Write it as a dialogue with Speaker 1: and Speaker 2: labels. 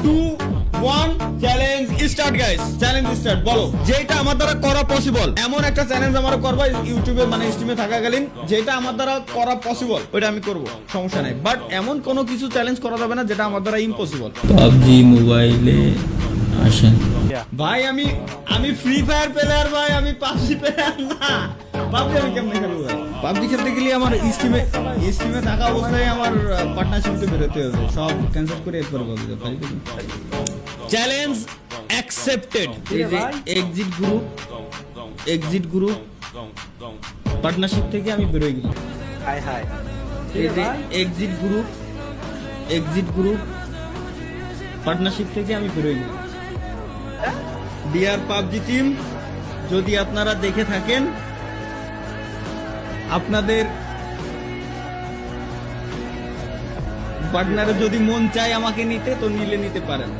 Speaker 1: 2 1 challenge start guys, challenge start. বলো যেটা আমার দ্বারা করা পসিবল, এমন একটা চ্যালেঞ্জ আমার করবা ইউটিউবে মানে স্ট্রিমে থাকাকালীন, যেটা আমার দ্বারা করা পসিবল ওইটা আমি করব, সমস্যা নাই। বাট এমন কোনো কিছু চ্যালেঞ্জ করা যাবে না যেটা আমার দ্বারা ইম্পসিবল।
Speaker 2: পাবজি মোবাইলে আসেন।
Speaker 1: ভাই আমি ফ্রি ফায়ার প্লেয়ার ভাই, আমি পাবজি প্লেয়ার না। পাবজি আমি কেমনে খেলবো ভাই? পাবজি খেলতে গেলে আমার স্ট্রিমে থাকা অবস্থায় আমার পার্টনারশিপে বেরোতে হবে, সব ক্যান্সেল করে এরপর বলতে ভাই। Challenge accepted. এই যে এক্সিট গ্রুপ পার্টনারশিপ থেকে আমি বেরোয় গেলাম।
Speaker 3: হাই হাই
Speaker 1: এই যে এক্সিট গ্রুপ পার্টনারশিপ থেকে আমি বেরোয় গেলাম। ডিয়ার পাবজি টিম, যদি আপনারা দেখে থাকেন, আপনাদের পার্টনারে যদি মন চায় আমাকে নিতে, তো নিতে পারেন।